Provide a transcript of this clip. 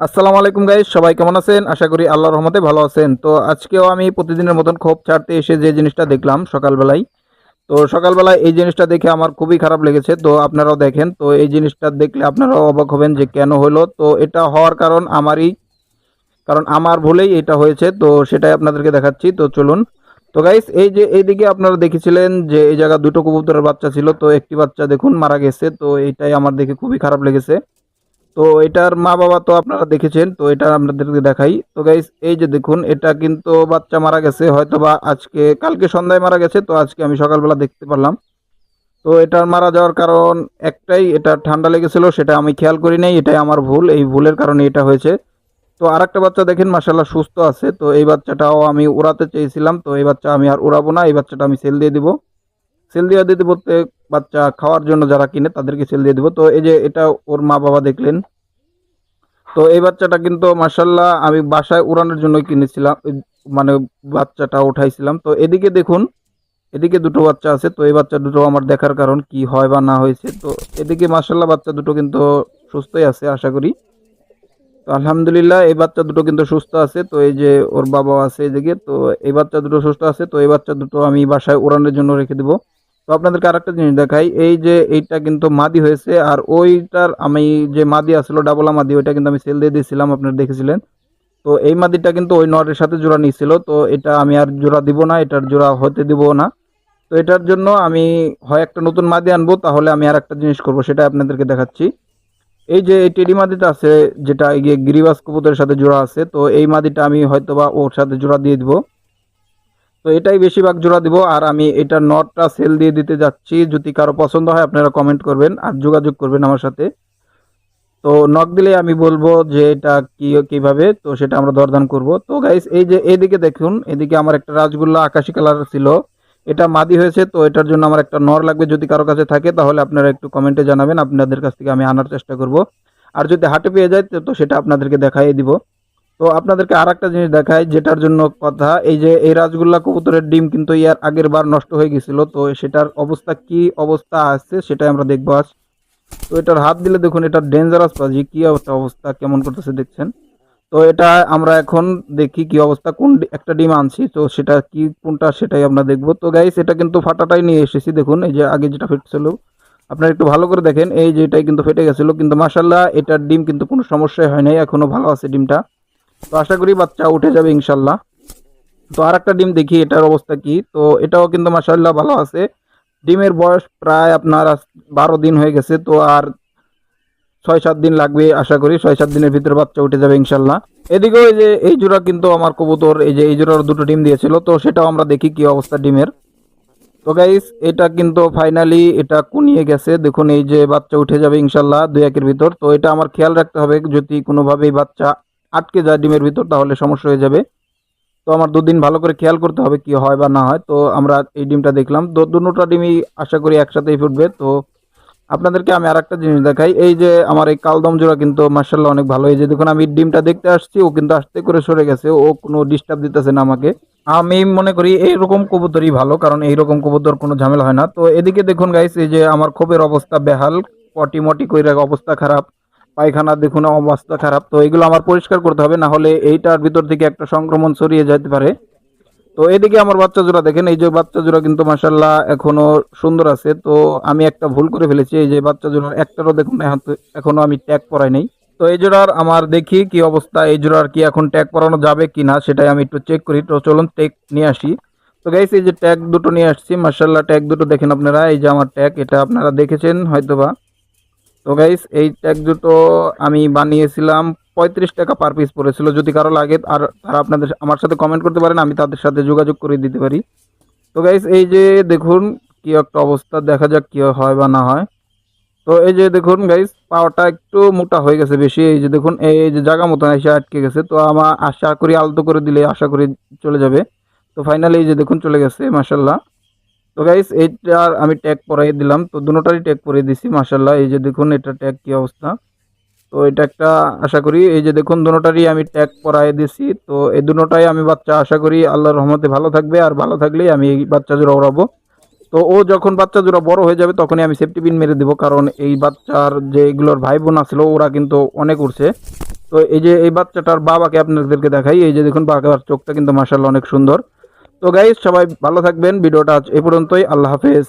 আসসালামু আলাইকুম গাইস, সবাই কেমন আছেন? আশা করি আল্লাহর রহমতে ভালো আছেন। তো আজকেও আমি প্রতিদিনের মতন খোপ ছাড়তে এসে যে জিনিসটা দেখলাম সকালবেলায়, তো সকালবেলায় এই জিনিসটা দেখে আমার খুবই খারাপ লেগেছে। তো আপনারাও দেখেন, তো এই জিনিসটা দেখলে আপনারাও অবাক হবেন যে কেন হলো। তো এটা হওয়ার কারণ আমারই, কারণ আমার ভুলেই এটা হয়েছে। তো সেটাই আপনাদেরকে দেখাচ্ছি, তো চলুন। তো গাইস, এই যে এইদিকে আপনারা দেখেছিলেন যে এই জায়গা দুটো কবুতরের বাচ্চা ছিল, তো একটি বাচ্চা দেখুন মারা গেছে। তো এটাই আমার দেখে খুবই খারাপ লেগেছে। তো এটার মা বাবা তো আপনারা দেখেছেন, তো এটা আপনাদেরকে দেখাই। তো গাইস, এই যে দেখুন, এটা কিন্তু বাচ্চা মারা গেছে, হয়তো বা আজকে কালকে সন্ধ্যায় মারা গেছে, তো আজকে আমি সকালবেলা দেখতে পারলাম। তো এটার মারা যাওয়ার কারণ একটাই, এটা ঠান্ডা লেগেছিল, সেটা আমি খেয়াল করি নাই, এটাই আমার ভুল, এই ভুলের কারণে এটা হয়েছে। তো আরেকটা বাচ্চা দেখেন মাশাআল্লাহ সুস্থ আছে। তো এই বাচ্চাটাও আমি উড়াতে চেয়েছিলাম, তো এই বাচ্চা আমি আর উড়াবো না, এই বাচ্চাটা আমি সেল দিয়ে দিব। সেল দিয়ে দিতে বলতে, বাচ্চা খাওয়ার জন্য যারা কিনে তাদেরকে সেল দিয়ে দিব। তো এই যে এটা ওর মা বাবা দেখলেন। তো এই বাচ্চাটা কিন্তু মাশাআল্লাহ আমি বাসায় উড়ানোর জন্য কিনেছিলাম, মানে বাচ্চাটা উঠাইছিলাম। তো এদিকে দেখুন, এদিকে দুটো বাচ্চা আছে। তো এই বাচ্চা দুটো আমার দেখার কারণ কি হয় বা না হয়েছে। তো এদিকে মাশাআল্লাহ বাচ্চা দুটো কিন্তু সুস্থই আছে আশা করি। তো আলহামদুলিল্লাহ এই বাচ্চা দুটো কিন্তু সুস্থ আছে। তো এই যে ওর বাবা আছে এদিকে, তো এই বাচ্চা দুটো সুস্থ আছে। তো এই বাচ্চা দুটো আমি বাসায় উড়ানোর জন্য রেখে দিব। তো আপনাদেরকে আরেকটা জিনিস দেখাই, এই যে এইটা কিন্তু মাদি হয়েছে, আর ওইটার আমি যে মাদি আসলো ডাবলা মাদি, ওইটা কিন্তু আমি সেল দিয়ে দিয়েছিলাম, আপনারা দেখেছিলেন। তো এই মাদিটা কিন্তু ওই নরের সাথে জোড়া নিয়েছিল, তো এটা আমি আর জোড়া দিব না, এটার জোড়া হতে দিব না। তো এটার জন্য আমি হয় একটা নতুন মাদি আনবো, তাহলে আমি আর একটা জিনিস করবো, সেটা আপনাদেরকে দেখাচ্ছি। এই যে এই টেডি মাদিটা আছে, যেটা গিয়ে গিরিবাজ কবুতরের সাথে জোড়া আছে, তো এই মাদিটা আমি হয়তোবা ওর সাথে জোড়া দিয়ে দিব। তো এটাই বেশিরভাগ জোড়া দিব, আর আমি এটা নটটা সেল দিয়ে দিতে যাচ্ছি। যদি কারো পছন্দ হয় আপনারা কমেন্ট করবেন আর যোগাযোগ করবেন আমার সাথে। তো নক দিলে আমি বলবো যে এটা কি কিভাবে, তো সেটা আমরা দরদাম করব। তো গাইস, এই যে এদিকে দেখুন, এদিকে আমার একটা রাজগোল্লা আকাশি কালার ছিল, এটা মাদি হয়েছে। তো এটার জন্য আমার একটা নর লাগবে, যদি কারো কাছে থাকে তাহলে আপনারা একটু কমেন্টে জানাবেন, আপনাদের কাছ থেকে আমি আনার চেষ্টা করব। আর যদি হাটে পেয়ে যায় তো সেটা আপনাদেরকে দেখাই দিব। তো আপনাদেরকে আর একটা জিনিস দেখাই, যেটার জন্য কথা, এই যে এই রাজগোল্লা কবুতরের ডিম কিন্তু ইয়ার আগের বার নষ্ট হয়ে গেছিল, তো সেটার অবস্থা কি অবস্থা আছে সেটাই আমরা দেখবো আজ। তো এটার হাত দিলে দেখুন, এটা ডেঞ্জারাস পাজি, কি একটা অবস্থা কেমন করতেছে দেখছেন। তো এটা আমরা এখন দেখি কি অবস্থা, কোন একটা ডিম আনছি, তো সেটা কি কোনটা সেটাই আমরা দেখবো। তো গাইস, এটা কিন্তু ফাটাটাই নিয়ে এসেছি, দেখুন এই যে আগে যেটা ফেটছিল, আপনারা একটু ভালো করে দেখেন, এই যে এটাই কিন্তু ফেটে গেছিল, কিন্তু মাশাআল্লাহ এটার ডিম কিন্তু কোনো সমস্যাই হয় নাই, এখনো ভালো আছে ডিমটা। তো আশা করি বাচ্চা উঠে যাবে ইনশাল্লাহ। তো আর একটা ডিম দেখি এটার অবস্থা কি। তো এটাও কিন্তু মাশাআল্লাহ ভালো আছে। ডিমের বয়স প্রায় আপনার 12 দিন হয়ে গেছে। তো আর 6-7 দিন লাগবে, আশা করি 6-7 দিনের ভিতরে বাচ্চা উঠে যাবে ইনশাল্লাহ। এদিকেও এই যে এই জোড়া কিন্তু আমার কবুতর, এই যে এই জোড়ার দুটো ডিম দিয়েছিল, তো সেটাও আমরা দেখি কি অবস্থা ডিমের। তো গাইস, এটা কিন্তু ফাইনালি এটা কুনিয়ে গেছে, দেখুন এই যে বাচ্চা উঠে যাবে ইনশাল্লাহ 2-1-এর ভিতর। তো এটা আমার খেয়াল রাখতে হবে, যদি কোনোভাবেই বাচ্চা আটকে যায় ডিমের ভিতর তাহলে সমস্যা হয়ে যাবে। তো আমার 2 দিন ভালো করে খেয়াল করতে হবে কি হয় বা না হয়। তো আমরা এই ডিমটা দেখলাম, তো দুটোটা ডিমই আশা করি একসাথেই ফুটবে। তো আপনাদেরকে আমি আরেকটা জিনিস দেখাই, এই যে আমার এই কালদম জোড়া কিন্তু মার্শাল্লাহ অনেক ভালো। এই যে দেখুন, আমি ডিমটা দেখতে আসছি, ও কিন্তু আস্তে করে সরে গেছে, ও কোনো ডিস্টার্ব দিতেছে না আমাকে। আমি মনে করি এইরকম কবুতরই ভালো, কারণ এইরকম কবুতর কোনো ঝামেলা হয় না। তো এদিকে দেখুন গাইস, এই যে আমার খোপের অবস্থা বেহাল, পটি মটি কইরা অবস্থা খারাপ, পায়খানা দেখুন অবস্থা খারাপ। তো এগুলো আমার পরিষ্কার করতে হবে, না হলে এইটার ভিতর থেকে একটা সংক্রমণ ছড়িয়ে যেতে পারে। তো এদিকে আমার বাচ্চা জোড়া দেখেন, এই যে বাচ্চা জোড়া কিন্তু মাশাল্লাহ এখনো সুন্দর আছে। তো আমি একটা ভুল করে ফেলেছি, এই যে বাচ্চা জোড়ার একটারও দেখুন এখনো আমি ট্যাগ পরাই নাই। তো এই জোড়ার আমার দেখি কি অবস্থা, এই জোড়ার কি এখন ট্যাগ পরানো যাবে কি না সেটাই আমি একটু চেক করি। তো চলুন ট্যাগ নিয়ে আসি। তো গাইস, এই যে ট্যাগ দুটো নিয়ে আসছি, মাশাল্লাহ ট্যাগ দুটো দেখেন আপনারা, এই যে আমার ট্যাগ, এটা আপনারা দেখেছেন হয়তোবা। তো গাইস, এই ট্যাগ দুটো আমি বানিয়েছিলাম 35 টাকা পার পিস পড়েছিল। যদি কারো লাগে আর তারা আপনাদের আমার সাথে কমেন্ট করতে পারেন, আমি তাদের সাথে যোগাযোগ করে দিতে পারি। তো গাইস, এই যে দেখুন কি একটা অবস্থা, দেখা যাক কি হয় বা না হয়। তো এই যে দেখুন গাইস, পাওয়াটা একটু মোটা হয়ে গেছে বেশি, এই যে দেখুন এই যে জায়গা মতন এসে আটকে গেছে। তো আমার আশা করি আলতো করে দিলে আশা করি চলে যাবে। তো ফাইনালি এই যে দেখুন চলে গেছে মাশাল্লাহ। তো গাইস, এইটার আমি ট্যাগ পরাই দিলাম, তো দুটোটারই ট্যাগ পরিয়ে দিছি মাশাল্লাহ। এই যে দেখুন এটা ট্যাগ কি অবস্থা। তো এটা একটা আশা করি, এই যে দেখুন দুটোটারই আমি ট্যাগ পরাই দিছি। তো এই দুটোটাই আমি বাচ্চা আশা করি আল্লাহর রহমতে ভালো থাকবে, আর ভালো থাকলেই আমি এই বাচ্চা জোড়া ওড়াবো। তো ও যখন বাচ্চা জোড়া বড় হয়ে যাবে তখনই আমি সেফটি পিন মেরে দেবো, কারণ এই বাচ্চার যে এগুলোর ভাই বোন আছিল ওরা কিন্তু অনেক উড়ছে। তো এই যে এই বাচ্চাটার বাবাকে আপনাদেরকে দেখাই, এই যে দেখুন বাবার চোখটা কিন্তু মাশাআল্লাহ অনেক সুন্দর। তো গাইস সবাই ভালো থাকবেন, ভিডিওটা আজ এই পর্যন্তই, আল্লাহ হাফেজ।